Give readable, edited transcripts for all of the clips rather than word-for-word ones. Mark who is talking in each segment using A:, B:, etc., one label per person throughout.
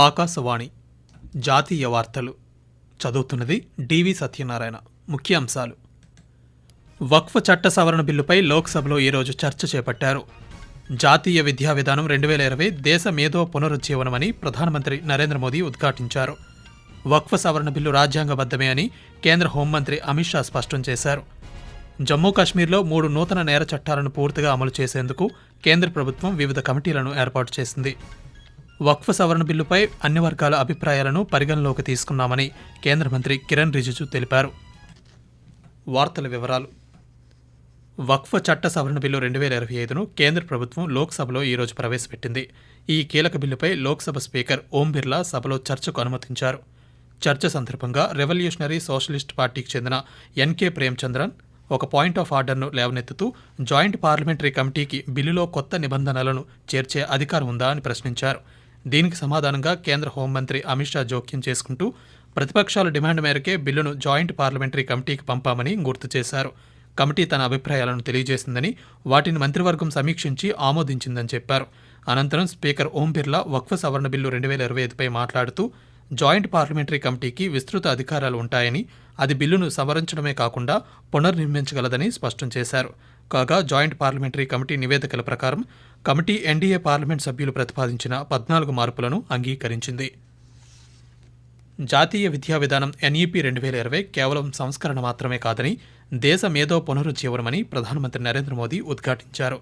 A: ఆకాశవాణి జాతీయ వార్తలు చదువుతున్నది డివి సత్యనారాయణ. ముఖ్యాంశాలు: వక్ఫ్ చట్ట సవరణ బిల్లుపై లోక్సభలో ఈరోజు చర్చ చేపట్టారు. జాతీయ విద్యా విధానం 2020 దేశ మేధో పునరుజ్జీవనమని ప్రధానమంత్రి నరేంద్ర మోదీ ఉద్ఘాటించారు. వక్ఫ్ సవరణ బిల్లు రాజ్యాంగబద్ధమే అని కేంద్ర హోంమంత్రి అమిత్ షా స్పష్టం చేశారు. జమ్మూ కాశ్మీర్లో 3 నూతన నేర చట్టాలను పూర్తిగా అమలు చేసేందుకు కేంద్ర ప్రభుత్వం వివిధ కమిటీలను ఏర్పాటు చేసింది. వక్ఫ్ సవరణ బిల్లుపై అన్ని వర్గాల అభిప్రాయాలను పరిగణలోకి తీసుకున్నామని కేంద్ర మంత్రి కిరణ్ రిజిజు తెలిపారు. వార్తల వివరాలు: వక్ఫ్ చట్ట సవరణ బిల్లు 2025ను కేంద్ర ప్రభుత్వం లోక్సభలో ఈరోజు ప్రవేశపెట్టింది. ఈ కీలక బిల్లుపై లోక్సభ స్పీకర్ ఓం బిర్లా సభలో చర్చకు అనుమతించారు. చర్చ సందర్భంగా రెవల్యూషనరీ సోషలిస్ట్ పార్టీకి చెందిన ఎన్కే ప్రేమ్చంద్రన్ ఒక పాయింట్ ఆఫ్ ఆర్డర్ను లేవనెత్తుతూ జాయింట్ పార్లమెంటరీ కమిటీకి బిల్లులో కొత్త నిబంధనలను చేర్చే అధికారం ఉందా అని ప్రశ్నించారు. దీనికి సమాధానంగా కేంద్ర హోంమంత్రి అమిత్ షా జోక్యం చేసుకుంటూ ప్రతిపక్షాల డిమాండ్ మేరకే బిల్లును జాయింట్ పార్లమెంటరీ కమిటీకి పంపామని గుర్తు చేశారు. కమిటీ తన అభిప్రాయాలను తెలియజేసిందని, వాటిని మంత్రివర్గం సమీక్షించి ఆమోదించిందని చెప్పారు. అనంతరం స్పీకర్ ఓం బిర్లా వక్ఫ్ సవరణ బిల్లు 2025పై మాట్లాడుతూ జాయింట్ పార్లమెంటరీ కమిటీకి విస్తృత అధికారాలు ఉంటాయని, అది బిల్లును సవరించడమే కాకుండా పునర్నిర్మించగలదని స్పష్టం చేశారు. కాగా జాయింట్ పార్లమెంటరీ కమిటీ నివేదికల ప్రకారం కమిటీ ఎన్డీఏ పార్లమెంట్ సభ్యులు ప్రతిపాదించిన 14 మార్పులను అంగీకరించింది. జాతీయ విద్యా విధానం ఎన్ఈపీ 2020 కేవలం సంస్కరణ మాత్రమే కాదని, దేశ మేధో పునరుజ్జీవనమని ప్రధానమంత్రి నరేంద్ర మోదీ ఉద్ఘాటించారు.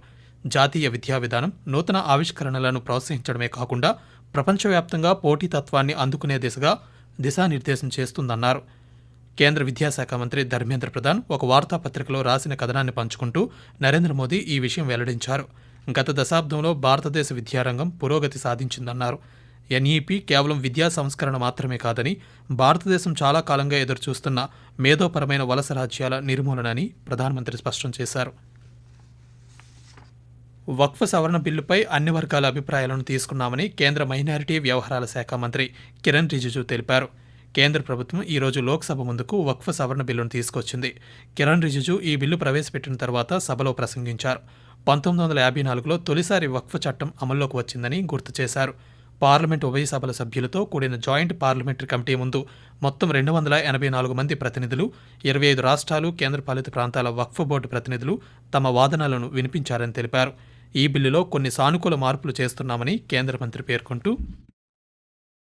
A: జాతీయ విద్యా విధానం నూతన ఆవిష్కరణలను ప్రోత్సహించడమే కాకుండా ప్రపంచవ్యాప్తంగా పోటీతత్వాన్ని అందుకునే దిశగా దిశానిర్దేశం చేస్తుందన్నారు. కేంద్ర విద్యాశాఖ మంత్రి ధర్మేంద్ర ప్రధాన్ ఒక వార్తాపత్రికలో రాసిన కథనాన్ని పంచుకుంటూ నరేంద్ర మోదీ ఈ విషయం వెల్లడించారు. గత దశాబ్దంలో భారతదేశ విద్యారంగం పురోగతి సాధించిందన్నారు. ఎన్ఈపీ కేవలం విద్యా సంస్కరణ మాత్రమే కాదని, భారతదేశం చాలా కాలంగా ఎదురుచూస్తున్న మేధోపరమైన వలస రాజ్యాల నిర్మూలన అని ప్రధానమంత్రి స్పష్టం చేశారు. వక్ఫ్ సవరణ బిల్లుపై అన్ని వర్గాల అభిప్రాయాలను తీసుకున్నామని కేంద్ర మైనారిటీ వ్యవహారాల శాఖ మంత్రి కిరణ్ రిజిజు తెలిపారు. కేంద్ర ప్రభుత్వం ఈరోజు లోక్సభ ముందుకు వక్ఫ్ సవరణ బిల్లును తీసుకొచ్చింది. కిరణ్ రిజిజు ఈ బిల్లు ప్రవేశపెట్టిన తర్వాత సభలో ప్రసంగించారు. 1954లో తొలిసారి వక్ఫ్ చట్టం అమల్లోకి వచ్చిందని గుర్తు చేశారు. పార్లమెంటు ఉభయ సభల సభ్యులతో కూడిన జాయింట్ పార్లమెంటరీ కమిటీ ముందు మొత్తం 284 మంది ప్రతినిధులు, 25 రాష్ట్రాలు, కేంద్రపాలిత ప్రాంతాల వక్ఫ్ బోర్డు ప్రతినిధులు తమ వాదనలను వినిపించారని తెలిపారు. ఈ బిల్లులో కొన్ని సానుకూల మార్పులు చేస్తున్నామని కేంద్ర మంత్రి పేర్కొంటూ,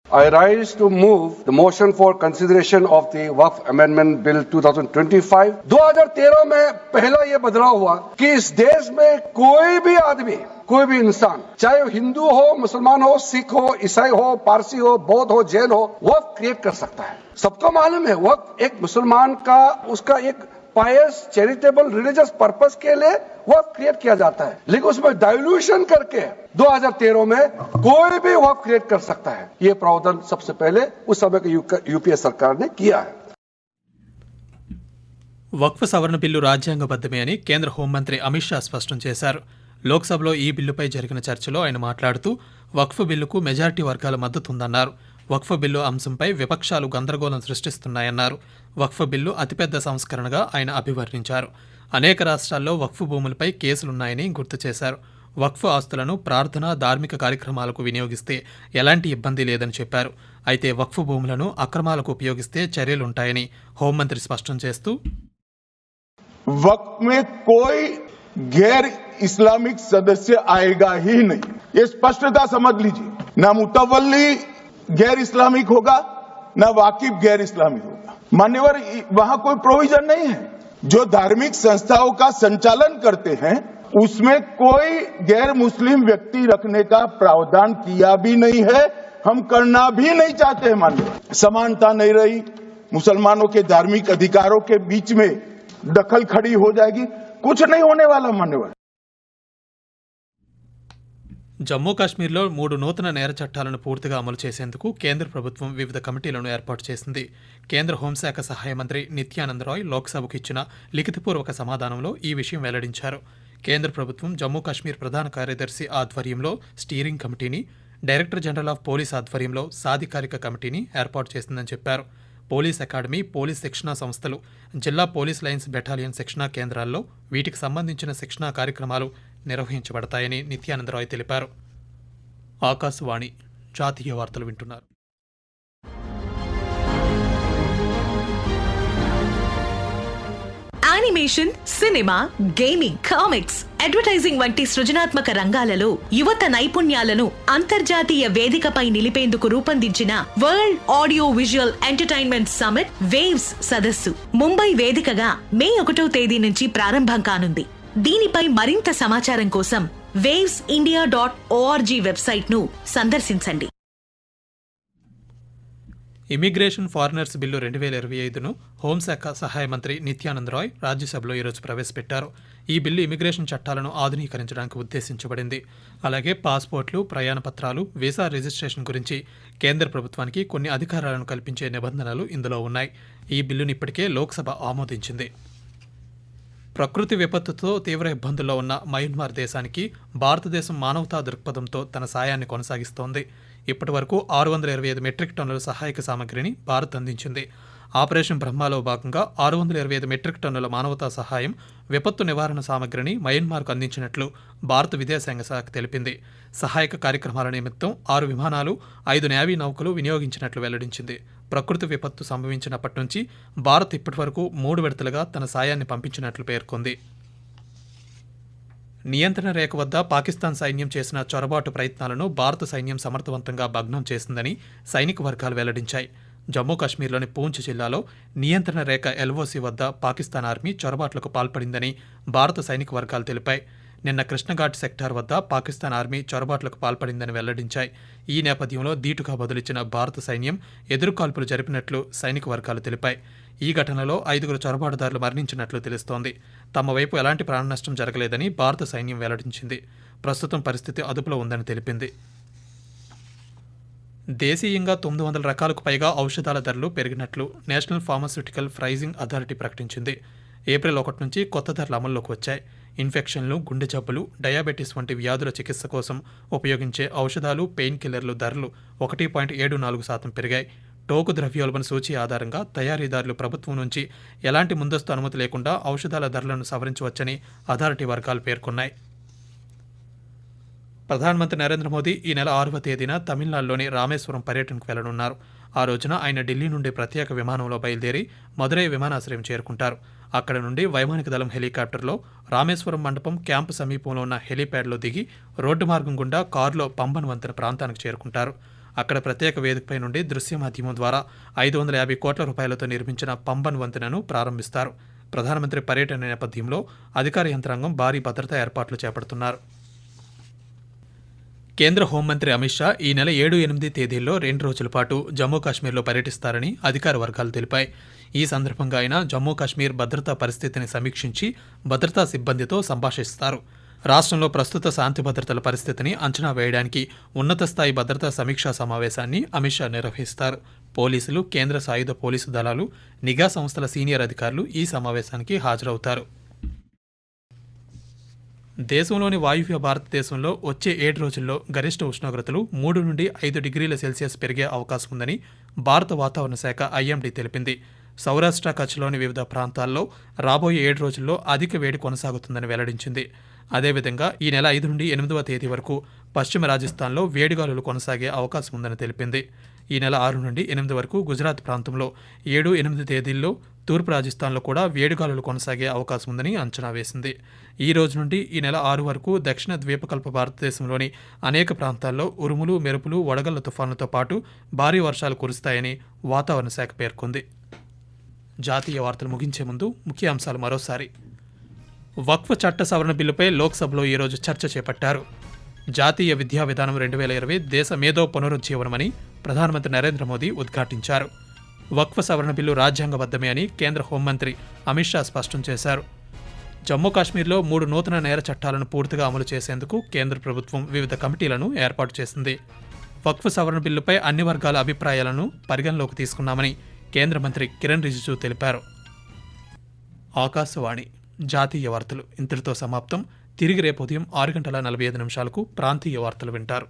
B: I rise to move the motion for consideration of the Waqf Amendment Bill 2025. 2013 में पहला ये बदलाव हुआ कि इस देश में कोई भी आदमी, कोई भी इंसान, चाहे वो हिंदू हो, मुसलमान हो, सिख हो, ईसाई हो, पारसी हो, बौद्ध हो, जैन हो, वक्फ क्रिएट कर सकता है. सबको मालूम है वक्फ एक मुसलमान का उसका एक पायस चैरिटेबल रिलीजियस पर्पस के लिए वक्फ क्रिएट किया जाता है, लेकिन उसमें डाइल्यूशन करके 2013 में कोई भी वक्फ क्रिएट कर सकता है. ये प्रावधान सबसे पहले उस समय की यूपीए सरकार ने किया है.
A: వక్ఫ్ సవరణ బిల్లు రాజ్యాంగబద్ధమే అని కేంద్ర హోంమంత్రి అమిత్ షా స్పష్టం చేశారు. లోక్సభలో ఈ బిల్లుపై జరిగిన చర్చలో ఆయన మాట్లాడుతూ వక్ఫ్ బిల్లుకు మెజారిటీ వర్గాల మద్దతుందన్నారు. వక్ఫ్ బిల్లు అంశంపై విపక్షాలు గందరగోళం సృష్టిస్తున్నాయన్నారు. వక్ఫ్ బిల్లు అతిపెద్ద సంస్కరణగా ఆయన అభివర్ణించారు. అనేక రాష్ట్రాల్లో వక్ఫ్ భూములపై కేసులున్నాయని గుర్తు చేశారు. వక్ఫ్ ఆస్తులను ప్రార్థన, ధార్మిక కార్యక్రమాలకు వినియోగిస్తే ఎలాంటి ఇబ్బంది లేదని చెప్పారు. అయితే వక్ఫ్ భూములను అక్రమాలకు ఉపయోగిస్తే చర్యలుంటాయని హోంమంత్రి స్పష్టం చేస్తూ,
C: वक्त में कोई गैर इस्लामिक सदस्य आएगा ही नहीं, ये स्पष्टता समझ लीजिए. ना मुतवल्ली गैर इस्लामिक होगा, ना वाकिफ गैर इस्लामिक होगा. मान्यवर, वहां कोई प्रोविजन नहीं है. जो धार्मिक संस्थाओं का संचालन करते हैं उसमें कोई गैर मुस्लिम व्यक्ति रखने का प्रावधान किया भी नहीं है, हम करना भी नहीं चाहते हैं. मान्यवर, समानता नहीं रही, मुसलमानों के धार्मिक अधिकारों के बीच में दखल खड़ी हो जाएगी, कुछ नहीं होने वाला. मान्यवर,
A: జమ్మూ కాశ్మీర్లో 3 నూతన నేర చట్టాలను పూర్తిగా అమలు చేసేందుకు కేంద్ర ప్రభుత్వం వివిధ కమిటీలను ఏర్పాటు చేసింది. కేంద్ర హోంశాఖ సహాయ మంత్రి నిత్యానంద్ రాయ్ లోక్సభకు ఇచ్చిన లిఖితపూర్వక సమాధానంలో ఈ విషయం వెల్లడించారు. కేంద్ర ప్రభుత్వం జమ్మూ కాశ్మీర్ ప్రధాన కార్యదర్శి ఆధ్వర్యంలో స్టీరింగ్ కమిటీని, డైరెక్టర్ జనరల్ ఆఫ్ పోలీస్ ఆధ్వర్యంలో సాధికారిక కమిటీని ఏర్పాటు చేసిందని చెప్పారు. పోలీస్ అకాడమీ, పోలీస్ శిక్షణా సంస్థలు, జిల్లా పోలీస్ లైన్స్ బెటాలియన్ శిక్షణా కేంద్రాల్లో వీటికి సంబంధించిన శిక్షణా కార్యక్రమాలు నిర్వహించబడతాయని నిత్యానందరాయ్ తెలిపారు. ఆకాశవాణి జాతీయ వార్తలు వింటున్నారు.
D: Animation, cinema, gaming, comics, advertising వంటి సృజనాత్మక రంగాలలో యువత నైపుణ్యాలను అంతర్జాతీయ వేదికపై నిలిపేందుకు రూపొందించిన world audio visual entertainment summit waves సదస్సు ముంబై వేదికగా మే 1వ తేదీ నుంచి ప్రారంభం కానుంది. దీనిపై మరింత సమాచారం కోసం wavesindia.org వెబ్సైట్ ను సందర్శించండి.
A: ఇమిగ్రేషన్ ఫారినర్స్ బిల్లు 2025ను హోంశాఖ సహాయ మంత్రి నిత్యానంద్ రాయ్ రాజ్యసభలో ఈరోజు ప్రవేశపెట్టారు. ఈ బిల్లు ఇమిగ్రేషన్ చట్టాలను ఆధునీకరించడానికి ఉద్దేశించబడింది. అలాగే పాస్పోర్ట్లు, ప్రయాణ పత్రాలు, వీసా రిజిస్ట్రేషన్ గురించి కేంద్ర ప్రభుత్వానికి కొన్ని అధికారాలను కల్పించే నిబంధనలు ఇందులో ఉన్నాయి. ఈ బిల్లును ఇప్పటికే లోక్సభ ఆమోదించింది. ప్రకృతి విపత్తుతో తీవ్ర ఇబ్బందుల్లో ఉన్న మయన్మార్ దేశానికి భారతదేశం మానవతా దృక్పథంతో తన సాయాన్ని కొనసాగిస్తోంది. ఇప్పటి వరకు 625 మెట్రిక్ టన్నుల సహాయక సామగ్రిని భారత్ అందించింది. ఆపరేషన్ బ్రహ్మలో భాగంగా 625 మెట్రిక్ టన్నుల మానవతా సహాయం, విపత్తు నివారణ సామగ్రిని మయన్మార్కు అందించినట్లు భారత విదేశాంగ శాఖ తెలిపింది. సహాయక కార్యక్రమాల నిమిత్తం 6 విమానాలు, 5 నేవీ నౌకలు వినియోగించినట్లు వెల్లడించింది. ప్రకృతి విపత్తు సంభవించినప్పటి నుంచి భారత్ ఇప్పటి వరకు 3 విడతలుగా తన సాయాన్ని పంపించినట్లు పేర్కొంది. నియంత్రణ రేఖ వద్ద పాకిస్తాన్ సైన్యం చేసిన చొరబాటు ప్రయత్నాలను భారత సైన్యం సమర్థవంతంగా భగ్నం చేసిందని సైనిక వర్గాలు వెల్లడించాయి. జమ్మూ కాశ్మీర్లోని పూంచ్ జిల్లాలో నియంత్రణ రేఖ ఎల్ఓసి వద్ద పాకిస్తాన్ ఆర్మీ చొరబాట్లకు పాల్పడిందని భారత సైనిక వర్గాలు తెలిపాయి. నిన్న కృష్ణఘాట్ సెక్టార్ వద్ద పాకిస్తాన్ ఆర్మీ చొరబాట్లకు పాల్పడిందని వెల్లడించాయి. ఈ నేపథ్యంలో ధీటుగా బదులిచ్చిన భారత సైన్యం ఎదురుకాల్పులు జరిపినట్లు సైనిక వర్గాలు తెలిపాయి. ఈ ఘటనలో 5 చొరబాటుదారులు మరణించినట్లు తెలుస్తోంది. తమ వైపు ఎలాంటి ప్రాణనష్టం జరగలేదని భారత సైన్యం వెల్లడించింది. ప్రస్తుతం పరిస్థితి అదుపులో ఉందని తెలిపింది. దేశీయంగా 900 రకాలకు పైగా ఔషధాల ధరలు పెరిగినట్లు నేషనల్ ఫార్మాస్యూటికల్ ప్రైజింగ్ అథారిటీ ప్రకటించింది. ఏప్రిల్ 1 నుంచి కొత్త ధరలు అమల్లోకి వచ్చాయి. ఇన్ఫెక్షన్లు, గుండె జబ్బులు, డయాబెటీస్ వంటి వ్యాధుల చికిత్స కోసం ఉపయోగించే ఔషధాలు, పెయిన్ కిల్లర్లు ధరలు 1.74% పెరిగాయి. టోకు ద్రవ్యోల్బణ సూచీ ఆధారంగా తయారీదారులు ప్రభుత్వం నుంచి ఎలాంటి ముందస్తు అనుమతి లేకుండా ఔషధాల ధరలను సవరించవచ్చని అథారిటీ వర్గాలు పేర్కొన్నాయి. ప్రధానమంత్రి నరేంద్ర మోదీ ఈ నెల 6వ తేదీన తమిళనాడులోని రామేశ్వరం పర్యటనకు వెళ్లనున్నారు. ఆ రోజున ఆయన ఢిల్లీ నుండి ప్రత్యేక విమానంలో బయలుదేరి మదురై విమానాశ్రయం చేరుకుంటారు. అక్కడ నుండి వైమానిక దళం హెలికాప్టర్లో రామేశ్వరం మండపం క్యాంపు సమీపంలో ఉన్న హెలీప్యాడ్లో దిగి రోడ్డు మార్గం గుండా కారులో పంబన్ వంతెన ప్రాంతానికి చేరుకుంటారు. అక్కడ ప్రత్యేక వేదికపై నుండి దృశ్య మాధ్యమం ద్వారా 550 కోట్ల రూపాయలతో నిర్మించిన పంబన్ వంతెనను ప్రారంభిస్తారు. ప్రధానమంత్రి పర్యటన నేపథ్యంలో అధికార యంత్రాంగం భారీ భద్రతా ఏర్పాట్లు చేపడుతున్నారు. కేంద్ర హోంమంత్రి అమిత్ షా ఈ నెల 7-8 తేదీల్లో 2 రోజుల పాటు జమ్మూ కాశ్మీర్లో పర్యటిస్తారని అధికార వర్గాలు తెలిపాయి. ఈ సందర్భంగా ఆయన జమ్మూ కాశ్మీర్ భద్రతా పరిస్థితిని సమీక్షించి భద్రతా సిబ్బందితో సంభాషిస్తారు. రాష్ట్రంలో ప్రస్తుత శాంతి భద్రతల పరిస్థితిని అంచనా వేయడానికి ఉన్నత స్థాయి భద్రతా సమీక్షా సమావేశాన్ని అమిత్ షా నిర్వహిస్తారు. పోలీసులు, కేంద్ర సాయుధ పోలీసు దళాలు, నిఘా సంస్థల సీనియర్ అధికారులు ఈ సమావేశానికి హాజరవుతారు. దేశంలోని వాయువ్య భారతదేశంలో వచ్చే 7 రోజుల్లో గరిష్ట ఉష్ణోగ్రతలు 3 నుండి 5 డిగ్రీల సెల్సియస్ పెరిగే అవకాశం ఉందని భారత వాతావరణ శాఖ ఐఎండీ తెలిపింది. సౌరాష్ట్ర, కచ్లోని వివిధ ప్రాంతాల్లో రాబోయే 7 రోజుల్లో అధిక వేడి కొనసాగుతుందని వెల్లడించింది. అదేవిధంగా ఈ నెల 5 నుండి 8వ తేదీ వరకు పశ్చిమ రాజస్థాన్లో వేడిగాలులు కొనసాగే అవకాశం ఉందని తెలిపింది. ఈ నెల 6 నుండి 8 వరకు గుజరాత్ ప్రాంతంలో, 7-8 తేదీల్లో తూర్పు రాజస్థాన్లో కూడా వేడిగాలులు కొనసాగే అవకాశం ఉందని అంచనా వేసింది. ఈ రోజు నుండి ఈ నెల 6 వరకు దక్షిణ ద్వీపకల్ప భారతదేశంలోని అనేక ప్రాంతాల్లో ఉరుములు, మెరుపులు, వడగళ్ల తుఫానులతో పాటు భారీ వర్షాలు కురుస్తాయని వాతావరణ శాఖ పేర్కొంది. జాతీయ వార్తలు ముగించే ముందు ముఖ్యాంశాలు మరోసారి. వక్ఫ్ చట్ట సవరణ బిల్లుపై లోక్సభలో ఈరోజు చర్చ చేపట్టారు. జాతీయ విద్యా విధానం 2020 దేశ మేధో పునరుజ్జీవనమని ప్రధానమంత్రి నరేంద్ర మోదీ ఉద్ఘాటించారు. వక్ఫ్ సవరణ బిల్లు రాజ్యాంగబద్ధమే అని కేంద్ర హోంమంత్రి అమిత్ షా స్పష్టం చేశారు. జమ్మూ కాశ్మీర్లో 3 నూతన నేర చట్టాలను పూర్తిగా అమలు చేసేందుకు కేంద్ర ప్రభుత్వం వివిధ కమిటీలను ఏర్పాటు చేసింది. వక్ఫ్ సవరణ బిల్లుపై అన్ని వర్గాల అభిప్రాయాలను పరిగణలోకి తీసుకున్నామని కేంద్ర మంత్రి కిరణ్ రిజిజు తెలిపారు. ఆకాశవాణి జాతీయ వార్తలు ఇంతటితో సమాప్తం. తిరిగి రేపు ఉదయం 6:45 ప్రాంతీయ వార్తలు వింటారు.